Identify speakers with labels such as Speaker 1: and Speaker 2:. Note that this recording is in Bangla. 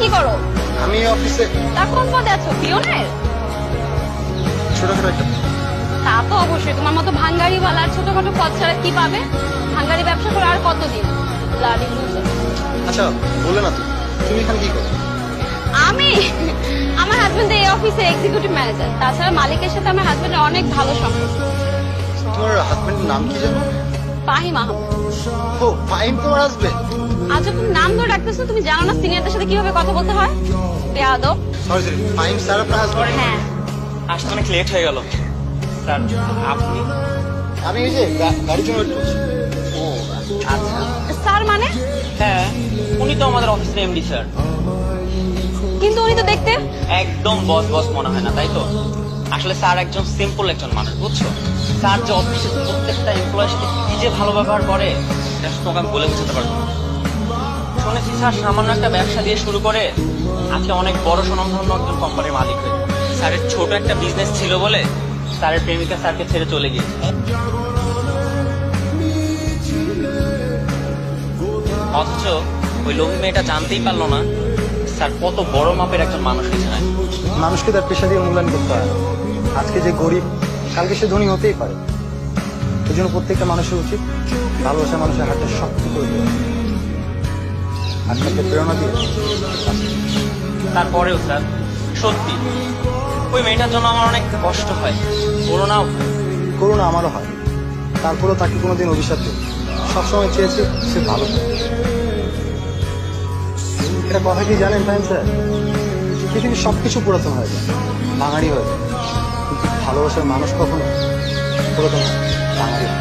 Speaker 1: কি করো?
Speaker 2: আমি অফিসে
Speaker 1: তা কোন পদে আছো? পিওনের?
Speaker 2: ছোটখাটো একটা।
Speaker 1: তা তো অবশ্যই, তোমার মতো ভাঙ্গারিওয়ালা আর ছোটখাটো পদ ছাড়া কি পাবে? ভাঙ্গারি ব্যবসা করে আর কতদিন? Bloody loser.
Speaker 2: আচ্ছা বলে না তুমি এখানে কি করো?
Speaker 1: আমি আমার হাজবেন্ড এই অফিসে এক্সিকিউটিভ ম্যানেজার। তাছাড়া মালিকের সাথে আমার হাজবেন্ডের অনেক ভালো সম্পর্ক।
Speaker 2: তোমার হাজবেন্ডের নাম কি জানো?
Speaker 1: ফাহিম আহমেদ।
Speaker 2: ও ফাহিম তোমার হাজবেন্ড?
Speaker 1: আজ তুমি নাম ধরে রাখতেছো, তুমি জানো না সিনিয়রদের সাথে কিভাবে কথা বলতে হয়? বেয়াদব।
Speaker 2: সরি সরি, ফাহিম স্যার আপনার হাজবেন্ড?
Speaker 1: হ্যাঁ।
Speaker 3: আসতে অনেক লেট হয়ে গেল স্যার। আপনি?
Speaker 2: আমি এই যে গাড়ি জন্য ওয়েট করছি।
Speaker 3: ও আচ্ছা।
Speaker 1: স্যার মানে?
Speaker 3: হ্যাঁ, উনি তো আমাদের অফিসের এমডি স্যার।
Speaker 1: কিন্তু উনি তো দেখতে
Speaker 3: একদম বস বস মনে হয় না, তাই তো? আসলে স্যার একজন সিম্পল একজন মানুষ, বুঝছো? স্যার যে অফিসের প্রত্যেকটা এমপ্লয়ের সাথে কি যে ভালো ব্যবহার করে এটা তোমাকে আমি বলে বোঝাতে পারবো না। শুনেছি স্যার সামান্য একটা ব্যবসা দিয়ে শুরু করে আজকে অনেক বড় সুনামধন্য একজন কোম্পানির মালিক হয়ে। স্যারের ছোট একটা বিজনেস ছিল বলে স্যারের প্রেমিকা স্যারকে ছেড়ে চলে গিয়েছে। অথচ ওই লোভী মেয়েটা জানতেই পারলো না স্যার কত বড় মাপের একজন মানুষ হয়েছে না।
Speaker 2: মানুষকে তার পেশা দিয়ে মূল্যায়ন করতে হয়। আজকে যে গরিব কালকে সে ধনী হতেই পারে। এই জন্য প্রত্যেকটা মানুষের উচিত ভালোবাসা মানুষের হাতটা শক্ত করে দেওয়া, হাতটাকে প্রেরণা দিয়ে।
Speaker 3: তারপরেও স্যার সত্যি ওই মেয়েটার জন্য আমার অনেক কষ্ট হয়, করোনাও
Speaker 2: করুণা আমারও হয়, তারপরেও তাকে কোনোদিন অভিশাপ দিই। সবসময় চেয়েছি সে ভালো থাকে। এটা কথা কি জানেন ফাহিম স্যার? পৃথিবীর সবকিছু পুরাতন হয়ে যায়, ভাঙাড়ি হয়ে যায়, কিন্তু ভালোবাসার মানুষ কখনো পুরাতন হয় না, ভাঙাড়ি হয়।